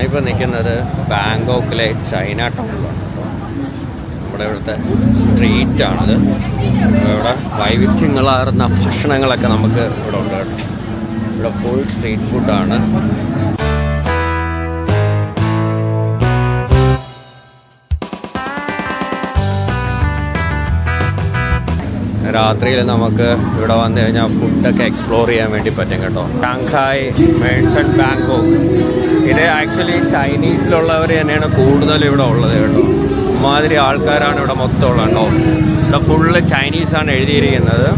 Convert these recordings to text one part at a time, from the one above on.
ഇപ്പോൾ നിൽക്കുന്നത് ബാങ്കോക്കിലെ ചൈന ടൗണിലാണ്. നമ്മുടെ ഇവിടുത്തെ സ്ട്രീറ്റാണിത്. ഇവിടെ വൈവിധ്യങ്ങളാർന്ന ഭക്ഷണങ്ങളൊക്കെ നമുക്ക് ഇവിടെ ഉണ്ട് കേട്ടോ. ഇവിടെ ഫുൾ സ്ട്രീറ്റ് ഫുഡാണ്. രാത്രിയിൽ നമുക്ക് ഇവിടെ വന്നു കഴിഞ്ഞാൽ ഫുഡൊക്കെ എക്സ്പ്ലോർ ചെയ്യാൻ വേണ്ടി പറ്റും കേട്ടോ. ഷാങ്ഹായ് മേഴ്സൺ ബാങ്കോക്ക് ഇത് ആക്ച്വലി ചൈനീസിലുള്ളവർ തന്നെയാണ് കൂടുതലും ഇവിടെ ഉള്ളത് കേട്ടോ. ഇമാതിരി ആൾക്കാരാണ് ഇവിടെ മൊത്തം ഉള്ളത് കേട്ടോ. ഇവിടെ ഫുള്ള് ചൈനീസാണ് എഴുതിയിരിക്കുന്നത്.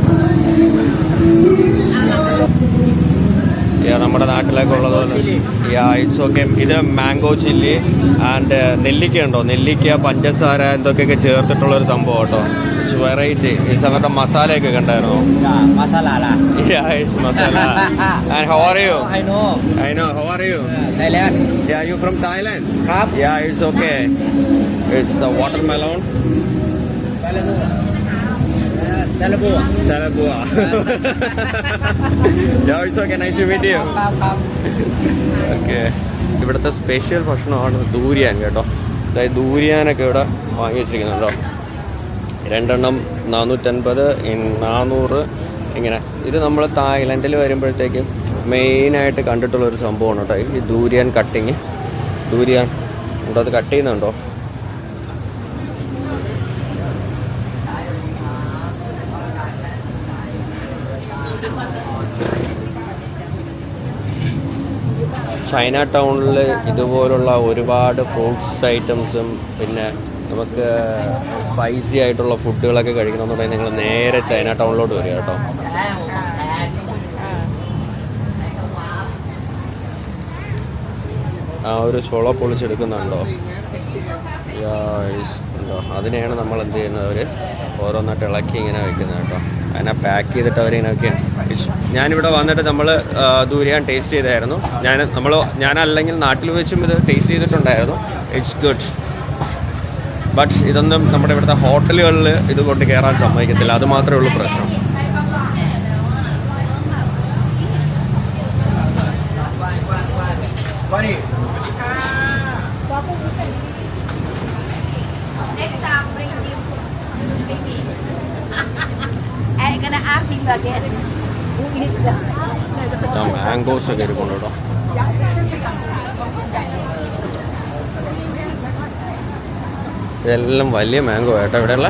നമ്മുടെ നാട്ടിലേക്കുള്ളതുപോലെ ഇറ്റ്സ് ഓക്കെ. ഇത് മാംഗോ ചില്ലി ആൻഡ് നെല്ലിക്ക ഉണ്ടോ, നെല്ലിക്ക പഞ്ചസാര എന്തൊക്കെയൊക്കെ ചേർത്തിട്ടുള്ളൊരു സംഭവം കേട്ടോ. It's variety. ഈ സമയത്ത് മസാലയൊക്കെ കണ്ടായിരുന്നോ? Masala. And how are you? I know. How are you? Thailand. Yeah, you from Thailand? Yeah, it's okay. It's the watermelon. Dalabua. Yeah, it's okay. Nice to meet you. Okay. ഇവിടുത്തെ special ഭക്ഷണമാണ് ദൂരിയാൻ കേട്ടോ. അതായത് ദൂരിയാനൊക്കെ ഇവിടെ വാങ്ങി വെച്ചിരിക്കുന്നുണ്ടോ. 2 450, 400 ഇങ്ങനെ. ഇത് നമ്മൾ തായ്ലൻഡിൽ വരുമ്പോഴത്തേക്കും മെയിനായിട്ട് കണ്ടിട്ടുള്ളൊരു സംഭവമാണ് കേട്ടോ ഈ ദൂരിയാൻ കട്ടിങ്. ദൂരിയാൻ ഇവിടെ അത് കട്ട് ചെയ്യുന്നുണ്ടോ? ചൈന ടൗണിൽ ഇതുപോലുള്ള ഒരുപാട് ഫ്രൂട്ട്സ് ഐറ്റംസും പിന്നെ നമുക്ക് സ്പൈസി ആയിട്ടുള്ള ഫുഡുകളൊക്കെ കഴിക്കണമെന്നുണ്ടെങ്കിൽ നിങ്ങൾ നേരെ ചൈന ടൗണിലോട്ട് വരിക കേട്ടോ. ആ ഒരു ചുള പൊളിച്ചെടുക്കുന്നുണ്ടോ? ഉണ്ടോ? അതിനെയാണ് നമ്മൾ എന്ത് ചെയ്യുന്നത്, അവർ ഓരോന്നായിട്ട് ഇളക്കി ഇങ്ങനെ വെക്കുന്നത് കേട്ടോ. അതിനെ പാക്ക് ചെയ്തിട്ട് അവരിങ്ങനെ വെക്കുകയാണ്. ഞാനിവിടെ വന്നിട്ട് നമ്മൾ ദൂരിയാൻ ടേസ്റ്റ് ചെയ്തായിരുന്നു. ഞാനല്ലെങ്കിൽ നാട്ടിൽ വെച്ചും ഇത് ടേസ്റ്റ് ചെയ്തിട്ടുണ്ടായിരുന്നു. It's good. ബട്ട് ഇതൊന്നും നമ്മുടെ ഇവിടുത്തെ ഹോട്ടലുകളിൽ ഇത് കൊണ്ട് കയറാൻ സമ്മതിക്കത്തില്ല. അത് മാത്രമേ ഉള്ളൂ പ്രശ്നം. മാംഗോസ് ഒക്കെ ഇരിക്കുന്നു കേട്ടോ. ഇതെല്ലാം വലിയ മാംഗോ കേട്ടോ ഇവിടെയുള്ള.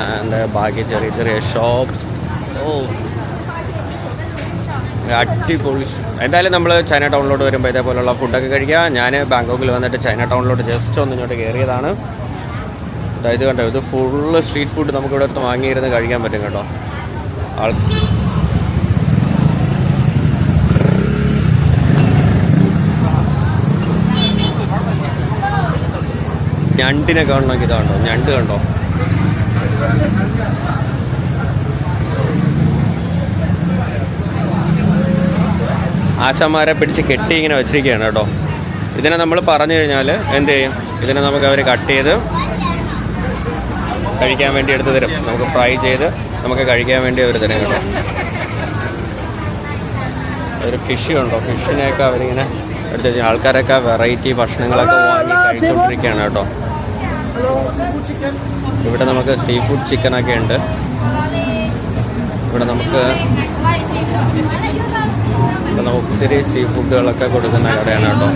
ആൻഡ് ബാക്കി ചെറിയ ചെറിയ ഷോപ്പ്. അടിപൊളി. എന്തായാലും നമ്മൾ ചൈന ടൗണിലോട്ട് വരുമ്പോൾ ഇതേപോലുള്ള ഫുഡൊക്കെ കഴിക്കുക. ഞാൻ ബാങ്കോക്കിൽ വന്നിട്ട് ചൈന ടൗണിലോട്ട് ജസ്റ്റ് ഒന്ന് ഇങ്ങോട്ട് കയറിയതാണ്. ഇത് കണ്ടോ, ഇത് ഫുള്ള് സ്ട്രീറ്റ് ഫുഡ് നമുക്ക് ഇവിടെ അടുത്ത് വാങ്ങിയിരുന്ന് കഴിക്കാൻ പറ്റും കേട്ടോ. ഞണ്ടിനെ കാണണമെങ്കിൽ ഇതാണ്ടോ, ഞണ്ട് കണ്ടോ. ആശാന്മാരെ പിടിച്ച് കെട്ടി ഇങ്ങനെ വെച്ചിരിക്കുകയാണ് കേട്ടോ. ഇതിനെ നമ്മൾ പറഞ്ഞു കഴിഞ്ഞാൽ എന്ത് ചെയ്യും, ഇതിനെ നമുക്ക് അവർ കട്ട് ചെയ്ത് കഴിക്കാൻ വേണ്ടി എടുത്ത് തരും. നമുക്ക് ഫ്രൈ ചെയ്ത് നമുക്ക് കഴിക്കാൻ വേണ്ടി അവർ തരും കേട്ടോ. ഒരു ഫിഷ് ഉണ്ടോ, ഫിഷിനെയൊക്കെ അവരിങ്ങനെ എടുത്ത് വെച്ചാൽ ആൾക്കാരൊക്കെ വെറൈറ്റി ഭക്ഷണങ്ങളൊക്കെ വാങ്ങി കഴിച്ചുകൊണ്ടിരിക്കുകയാണ് കേട്ടോ. ഇവിടെ നമുക്ക് സീ ഫുഡ് ചിക്കനൊക്കെ ഉണ്ട്. ഇവിടെ നമുക്ക് ഒത്തിരി സീ ഫുഡുകളൊക്കെ കൊടുക്കുന്ന കടയാണ് കേട്ടോ.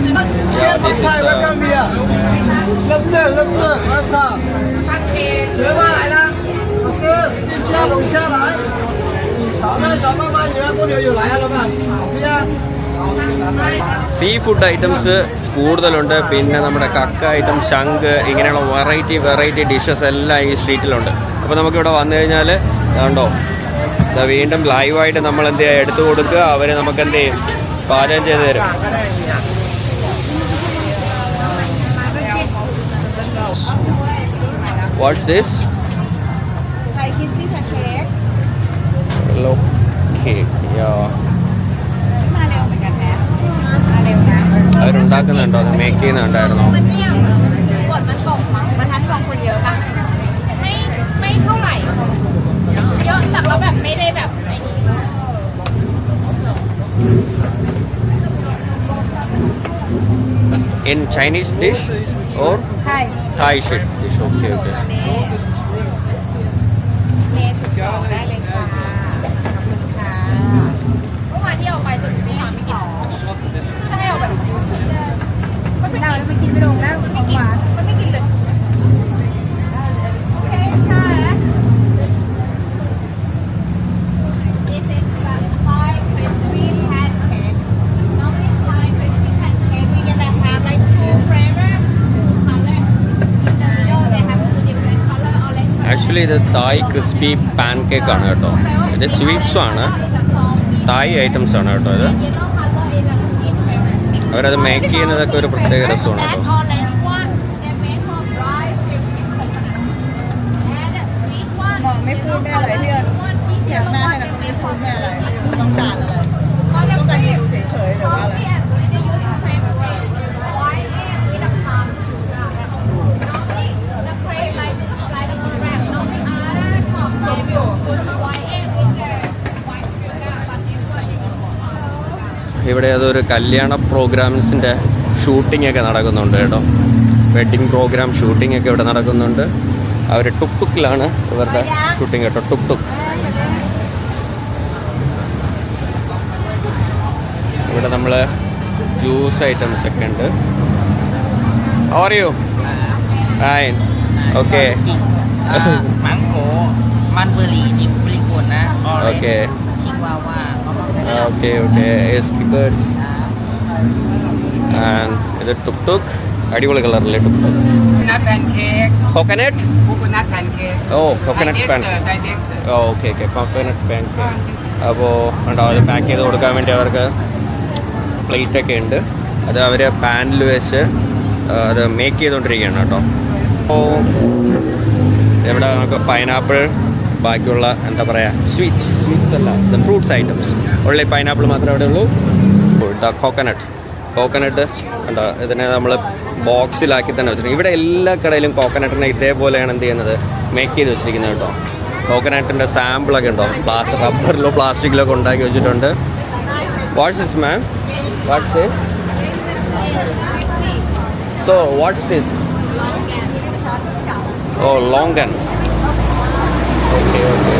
സീ ഫുഡ് ഐറ്റംസ് കൂടുതലുണ്ട്. പിന്നെ നമ്മുടെ കക്ക ഐറ്റം, ശംഖ്, ഇങ്ങനെയുള്ള വെറൈറ്റി ഡിഷസ് എല്ലാം ഈ സ്ട്രീറ്റിലുണ്ട്. അപ്പോൾ നമുക്കിവിടെ വന്നു കഴിഞ്ഞാൽ കണ്ടോ, വീണ്ടും ലൈവായിട്ട് നമ്മൾ എന്ത് ചെയ്യുക, എടുത്തു കൊടുക്കുക. അവർ നമുക്ക് എന്ത് ചെയ്യും, പാചകം ചെയ്ത് തരും. Watts this? അവരുണ്ടാക്കുന്നുണ്ടോ, അത് മേക്ക് ചെയ്യുന്നുണ്ടായിരുന്നോ? In Chinese dish or Thai. Thai dish? Okay, okay. เมนูสุดยอดได้เลยค่ะขอบคุณค่ะเมื่อวานที่เอาไปจนไม่ยอมไม่กินถ้าให้เอาแบบมันไม่ได้แล้วไม่กินไม่ลงแล้วของหวานมันไม่กินเลยโอเคค่ะ This is Thai crispy pancake. Normally Thai crispy pancake we gonna have like two flavors, two colors. In the middle they have two different color, orange. Actually ഇത് തായ് crispy pan cake ആണ് കേട്ടോ. ഇത് സ്വീറ്റ്സും ആണ്, തായ് items ആണ് കേട്ടോ. ഇത് Yellow color is a sweet flavor. അവരത് make ചെയ്യുന്നതൊക്കെ ഒരു പ്രത്യേക രസമാണ് That കേട്ടോ. orange one, they made from rice with coconut. And the sweet one, ไม่พูดไม่อะไรพี่เอิญ one is อยาก yellow หน้า one, ให้ they เราไม่ made พูด from ไม่อะไร coconut. ต้องการอะไร ต้องการยืนดูเฉยๆหรือว่าอะไร Yes, they use the same way. White egg with a palm sugar. Normally, the cream like the crab. Normally, other top they will put the white egg with the white sugar, but this one they use palm sugar. ഇവിടെ അതൊരു കല്യാണ പ്രോഗ്രാംസിൻ്റെ shooting ഒക്കെ നടക്കുന്നുണ്ട് കേട്ടോ. Wedding programme shooting ഒക്കെ ഇവിടെ നടക്കുന്നുണ്ട്. അവർ tuk ടുക്കിലാണ് ഇവരുടെ ഷൂട്ടിംഗ് കേട്ടോ. Tuk took. ഇവിടെ നമ്മൾ ജ്യൂസ് ഐറ്റംസ് ഒക്കെ ഉണ്ട്. How are you? Fine. Okay. Mango, manberi ni pelikuna, orange, Okay. chihuahua, Okay, okay. Yes, good. And ഇത് ടുക് ടുക്ക്. അടിപൊളി കളറല്ലേ tuk tuk. coconut pancake, coconut. coconut pancake, ഓ coconut pan. Thai dessert. ഓ okay okay coconut pancake. അപ്പോൾ ഉണ്ടോ അത് pack ചെയ്ത് കൊടുക്കാൻ വേണ്ടി അവർക്ക് പ്ലേറ്റൊക്കെ ഉണ്ട്. അത് അവർ പാനിൽ വെച്ച് അത് മേക്ക് ചെയ്തുകൊണ്ടിരിക്കുകയാണ് കേട്ടോ. അപ്പോൾ ഇവിടെ നമുക്ക് പൈനാപ്പിൾ, ബാക്കിയുള്ള എന്താ പറയുക സ്വീറ്റ്സ് അല്ല, ദ ഫ്രൂട്ട്സ് ഐറ്റംസ്. ഉള്ളി പൈനാപ്പിൾ മാത്രമേ അവിടെ ഉള്ളൂ. കോക്കനട്ട് ഉണ്ടോ, ഇതിനെ നമ്മൾ ബോക്സിലാക്കി തന്നെ വെച്ചിട്ടുണ്ട്. ഇവിടെ എല്ലാ കടയിലും കോക്കനട്ടിനെ ഇതേപോലെയാണ് എന്ത് ചെയ്യുന്നത്, മേക്ക് ചെയ്ത് വെച്ചിരിക്കുന്നത് കേട്ടോ. കോക്കനട്ടിൻ്റെ സാമ്പിളൊക്കെ ഉണ്ടോ, റബ്ബറിലോ പ്ലാസ്റ്റിക്കിലോ ഒക്കെ ഉണ്ടാക്കി വെച്ചിട്ടുണ്ട്. What's this ma'am? What's this? So what's this? Oh ലോങ്കൻ. Okay okay.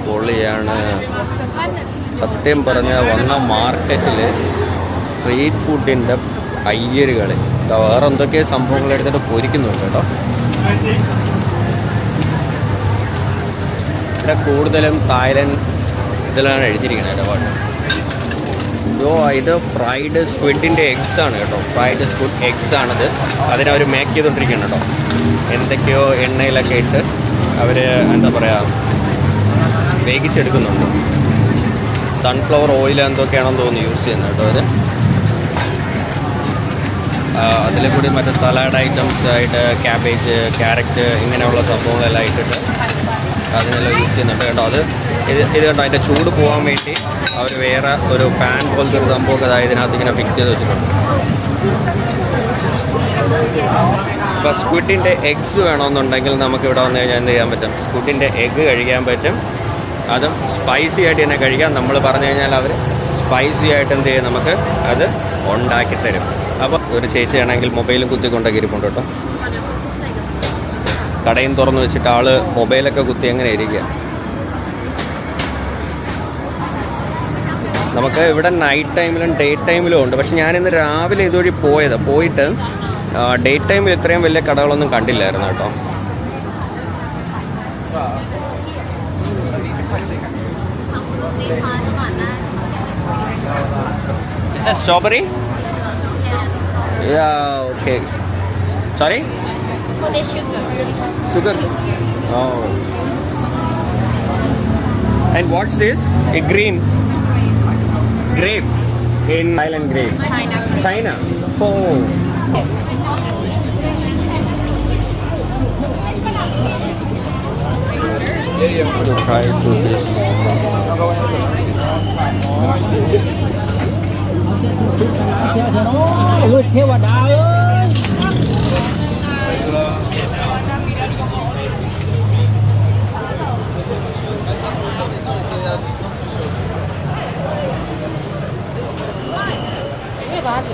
പൊളിയാണ് സത്യം പറഞ്ഞാൽ. വന്ന മാർക്കറ്റിൽ സ്ട്രീറ്റ് ഫുഡിൻ്റെ അയ്യരുകൾ വേറെ എന്തൊക്കെ സംഭവങ്ങൾ എടുത്തിട്ട് പൊരിക്കുന്നുണ്ട് കേട്ടോ. ഇവിടെ കൂടുതലും തായ്ലൻഡ് ഇതിലാണ് എഴുതിയിരിക്കുന്നത് കേട്ടോ പാട്ട്. ഇത് ഫ്രൈഡ് സ്ക്വിഡിൻ്റെ എഗ്സ് ആണ് കേട്ടോ. ഫ്രൈഡ് സ്ക്വിഡ് എഗ്സ് ആണിത്. അതിനവർ മേക്ക് ചെയ്തുകൊണ്ടിരിക്കുകയാണ് കേട്ടോ. എന്തൊക്കെയോ എണ്ണയിലൊക്കെ ഇട്ട് അവർ എന്താ പറയുക വേവിച്ചെടുക്കുന്നുണ്ട്. സൺഫ്ലവർ ഓയിൽ എന്തൊക്കെയാണെന്ന് തോന്നുന്നു യൂസ് ചെയ്യുന്നത് കേട്ടോ അവർ. അതിൽ കൂടി മറ്റേ സലാഡ് ഐറ്റംസ് ആയിട്ട് ക്യാബേജ്, ക്യാരറ്റ് ഇങ്ങനെയുള്ള സംഭവങ്ങളെല്ലാം ഇട്ടിട്ട് അതിനെല്ലാം യൂസ് ചെയ്യുന്നുണ്ട് കേട്ടോ. ഇത് കേട്ടോ അതിൻ്റെ ചൂട് പോകാൻ വേണ്ടി അവർ വേറെ ഒരു പാൻ പോലത്തെ ഒരു സംഭവമൊക്കെ അതായത് ഇതിനകത്ത് ഇങ്ങനെ ഫിക്സ് ചെയ്ത് വെച്ചിട്ടുണ്ട്. ഇപ്പോൾ സ്ക്വിഡിൻ്റെ എഗ്സ് വേണമെന്നുണ്ടെങ്കിൽ നമുക്ക് ഇവിടെ വന്നു കഴിഞ്ഞാൽ എന്ത് ചെയ്യാൻ പറ്റും, സ്ക്വിഡിൻ്റെ എഗ്ഗ് കഴിക്കാൻ പറ്റും. അതും സ്പൈസി ആയിട്ട് തന്നെ കഴിക്കാം. നമ്മൾ പറഞ്ഞു കഴിഞ്ഞാൽ അവർ സ്പൈസി ആയിട്ട് എന്ത് ചെയ്യും, നമുക്ക് അത് ഉണ്ടാക്കി തരും. അപ്പോൾ ഒരു ചേച്ചിയാണെങ്കിൽ മൊബൈലും കുത്തിക്കൊണ്ടൊക്കെ ഇരിപ്പുണ്ട് കേട്ടോ. കടയും തുറന്ന് വെച്ചിട്ട് ആൾ മൊബൈലൊക്കെ കുത്തി എങ്ങനെ ഇരിക്കുക. നമുക്ക് ഇവിടെ നൈറ്റ് ടൈമിലും ഡേ ടൈമിലും ഉണ്ട്. പക്ഷെ ഞാനിന്ന് രാവിലെ ഇതുവഴി പോയിട്ട് ഡേ ടൈമിൽ ഇത്രയും വലിയ കടകളൊന്നും കണ്ടില്ലായിരുന്നു കേട്ടോ. Is that strawberry? Yeah, okay. Sorry? For the sugar. Sugar? Oh. And what's this? A green? Grape. In Thailand, grape. China? Oh. To try to this. Ôi, theo vào đá ơi.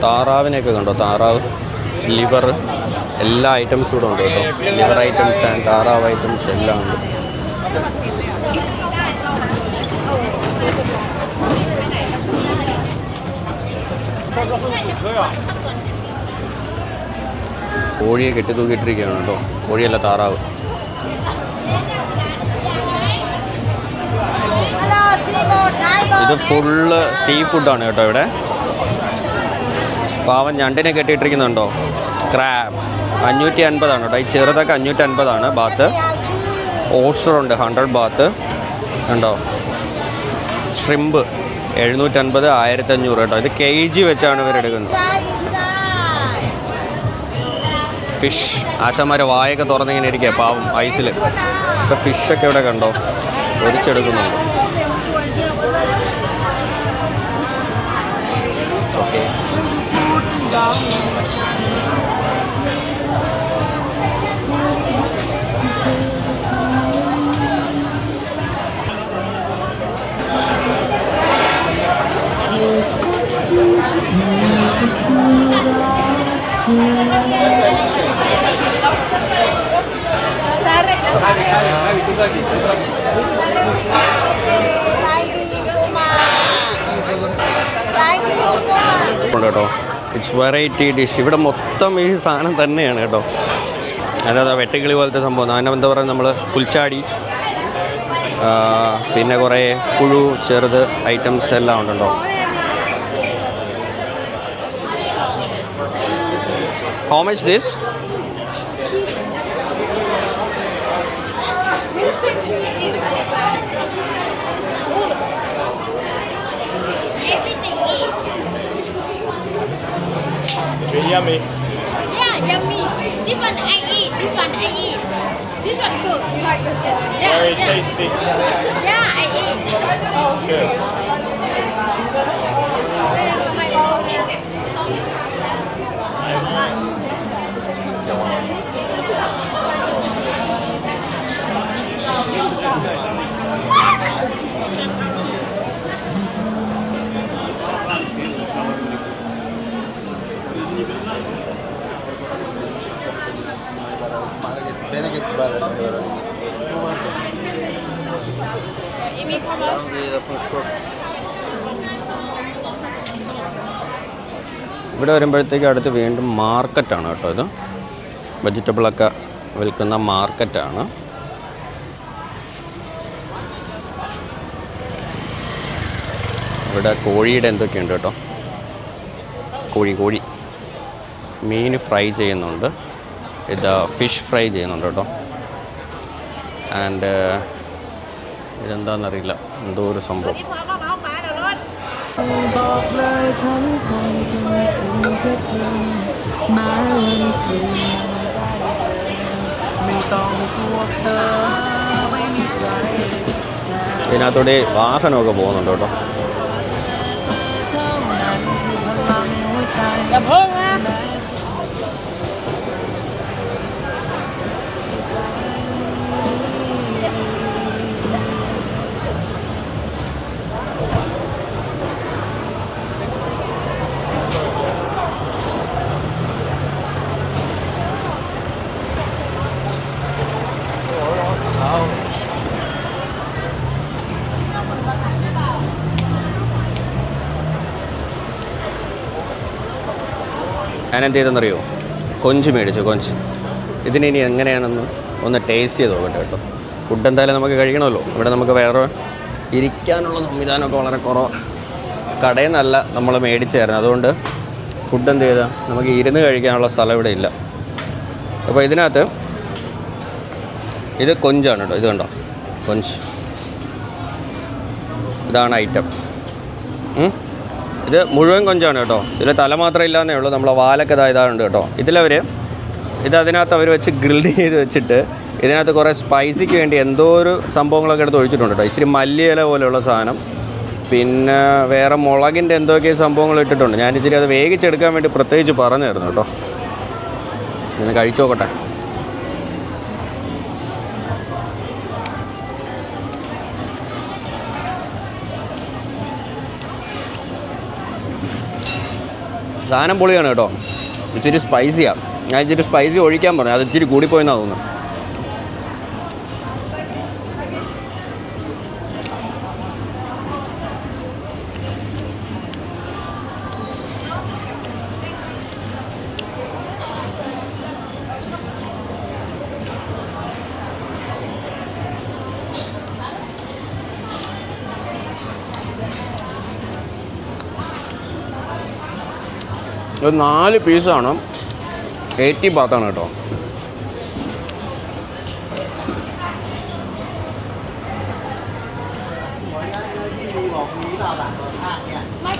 താറാവിനെയൊക്കെ കണ്ടോ, താറാവ്, liver, എല്ലാ ഐറ്റംസും കൂടെ ഉണ്ട് കേട്ടോ. Liver items and താറാവ് items എല്ലാം ഉണ്ട്. കോഴിയെ കെട്ടി തൂക്കിയിട്ടിരിക്കുകയാണ് കേട്ടോ. കോഴിയല്ല, താറാവ്. ഇത് ഫുള്ള് സീ ഫുഡാണ് കേട്ടോ. ഇവിടെ പാവം ഞണ്ടിനെ കെട്ടിയിട്ടിരിക്കുന്നുണ്ടോ. ക്രാബ് 550 കേട്ടോ. ഈ ചെറുതൊക്കെ 550 ബാത്ത്. ഓസ്റ്ററുണ്ട് 100 ബാത്ത് കണ്ടോ. ഷ്രിമ്പ് 750, 1500 കേട്ടോ. ഇത് kg വെച്ചാണ് ഇവരെടുക്കുന്നത്. ഫിഷ് ആശാന്മാർ വായൊക്കെ തുറന്നിങ്ങനെ ഇരിക്കുക പാവം ഐസിൽ. ഇപ്പോൾ ഫിഷൊക്കെ ഇവിടെ കണ്ടോ പൊരിച്ചെടുക്കുന്നുണ്ട്. ഓക്കെ, കേട്ടോ. It's variety dish. ഇവിടെ മൊത്തം ഈ സാധനം തന്നെയാണ് കേട്ടോ. അതായത് വെട്ടുകിളി പോലത്തെ സംഭവം. അതിനെ എന്താ പറയുക, നമ്മൾ പുൽച്ചാടി, പിന്നെ കുറേ പുഴു, ചെറുത് ഐറ്റംസ് എല്ലാം ഉണ്ടോ. How much this? Yummy. Yeah, yummy. This one I eat. This one I eat. This one good. Yeah, Very tasty. Yeah, I eat. Good. ഇവിടെ വരുമ്പോഴത്തേക്ക് അടുത്ത് വീണ്ടും മാർക്കറ്റാണ് കേട്ടോ. ഇത് വെജിറ്റബിളൊക്കെ വിൽക്കുന്ന മാർക്കറ്റാണ്. ഇവിടെ കോഴിയുടെ എന്തൊക്കെയുണ്ട് കേട്ടോ. കോഴി മീൻ ഫ്രൈ ചെയ്യുന്നുണ്ട്. ഇത് ഫിഷ് ഫ്രൈ ചെയ്യുന്നുണ്ട് കേട്ടോ. ആൻഡ് ഇതെന്താണെന്നറിയില്ല, എന്തോ ഒരു സംഭവം. ഇതിനകത്തൂടെ വാഹനമൊക്കെ പോകുന്നുണ്ട് കേട്ടോ. ഞാനെന്ത് ചെയ്തെന്നറിയോ, കൊഞ്ച് മേടിച്ചു. കൊഞ്ച് ഇതിനി എങ്ങനെയാണെന്ന് ഒന്ന് ടേസ്റ്റ് ചെയ്ത് നോക്കട്ടെ കേട്ടോ. ഫുഡ് എന്തായാലും നമുക്ക് കഴിക്കണമല്ലോ. ഇവിടെ നമുക്ക് വേറെ ഇരിക്കാനുള്ള സംവിധാനമൊക്കെ വളരെ കുറവാണ്. കടയിൽ നിന്നല്ല നമ്മൾ മേടിച്ച് തരുന്നത്. അതുകൊണ്ട് ഫുഡ് എന്ത് ചെയ്താൽ നമുക്ക് ഇരുന്ന് കഴിക്കാനുള്ള സ്ഥലം ഇവിടെ ഇല്ല. അപ്പോൾ ഇതിനകത്ത് ഇത് കൊഞ്ചാണ് കേട്ടോ. ഇത് കണ്ടോ, കൊഞ്ച്. ഇതാണ് ഐറ്റം. ഇത് മുഴുവൻ കൊഞ്ചാണ് കേട്ടോ. ഇതിൽ തല മാത്രമേ ഇല്ലാന്നേ ഉള്ളൂ. നമ്മളെ വാലൊക്കെ ഇതായതാറുണ്ട് കേട്ടോ. അതിനകത്ത് അവർ വെച്ച് ഗ്രിൽഡ് ചെയ്ത് വെച്ചിട്ട് ഇതിനകത്ത് കുറേ സ്പൈസിക്ക് വേണ്ടി എന്തോ ഒരു സംഭവങ്ങളൊക്കെ എടുത്ത് ഒഴിച്ചിട്ടുണ്ട് കേട്ടോ. ഇച്ചിരി മല്ലിയില പോലെയുള്ള സാധനം, പിന്നെ വേറെ മുളകിൻ്റെ എന്തൊക്കെയോ സംഭവങ്ങൾ ഇട്ടിട്ടുണ്ട്. ഞാനിച്ചിരി അത് വേവിച്ചെടുക്കാൻ വേണ്ടി പ്രത്യേകിച്ച് പറഞ്ഞായിരുന്നു കേട്ടോ. ഇന്ന് കഴിച്ചു നോക്കട്ടെ. സാധനം പൊളിയാണ് കേട്ടോ. ഇച്ചിരി സ്പൈസിയാണ്. ഞാൻ ഇച്ചിരി സ്പൈസി ഒഴിക്കാൻ പറഞ്ഞു, അത് ഇച്ചിരി കൂടിപ്പോയെന്നാണ് തോന്നുന്നത്. ഒരു 4 പീസാണ്, 80 ബാത്താണ് കേട്ടോ.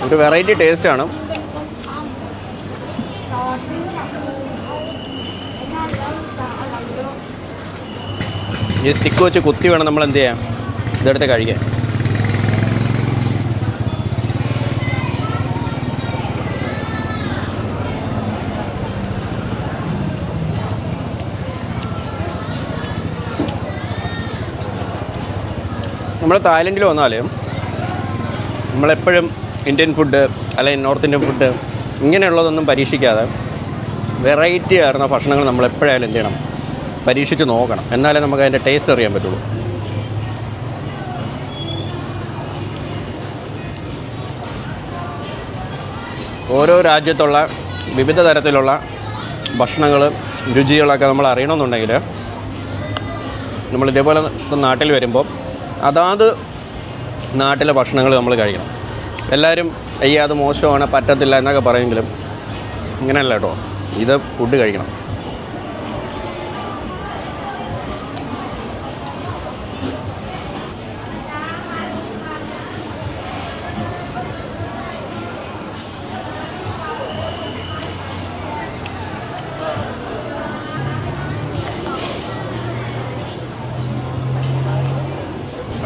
ഒരു വെറൈറ്റി ടേസ്റ്റാണ്. ഈ സ്റ്റിക്ക് വെച്ച് കുത്തി വേണം നമ്മൾ എന്ത് ചെയ്യാം, ഇതെടുത്ത് കഴിക്കാൻ. നമ്മൾ തായ്ലൻഡിൽ വന്നാൽ നമ്മളെപ്പോഴും ഇന്ത്യൻ ഫുഡ് അല്ലെങ്കിൽ നോർത്ത് ഇന്ത്യൻ ഫുഡ് ഇങ്ങനെയുള്ളതൊന്നും പരീക്ഷിക്കാതെ വെറൈറ്റി ആയിരുന്ന ഭക്ഷണങ്ങൾ നമ്മളെപ്പോഴായാലും എന്ത് ചെയ്യണം, പരീക്ഷിച്ച് നോക്കണം. എന്നാലേ നമുക്ക് അതിൻ്റെ ടേസ്റ്റ് അറിയാൻ പറ്റുള്ളൂ. ഓരോ രാജ്യത്തുള്ള വിവിധ തരത്തിലുള്ള ഭക്ഷണങ്ങൾ, രുചികളൊക്കെ നമ്മൾ അറിയണമെന്നുണ്ടെങ്കിൽ നമ്മൾ ഇതേപോലെ നാട്ടിൽ വരുമ്പോൾ അതാത് നാട്ടിലെ ഭക്ഷണങ്ങൾ നമ്മൾ കഴിക്കണം. എല്ലാവരും അയ്യ അത് മോശമാണ്, പറ്റത്തില്ല എന്നൊക്കെ പറയുമെങ്കിലും ഇങ്ങനെയല്ല കേട്ടോ, ഇത് ഫുഡ് കഴിക്കണം.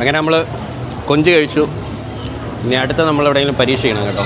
അങ്ങനെ നമ്മൾ കൊഞ്ച് കഴിച്ചു. ഇനി അടുത്ത നമ്മൾ എവിടെയെങ്കിലും പരീക്ഷിക്കണം കേട്ടോ.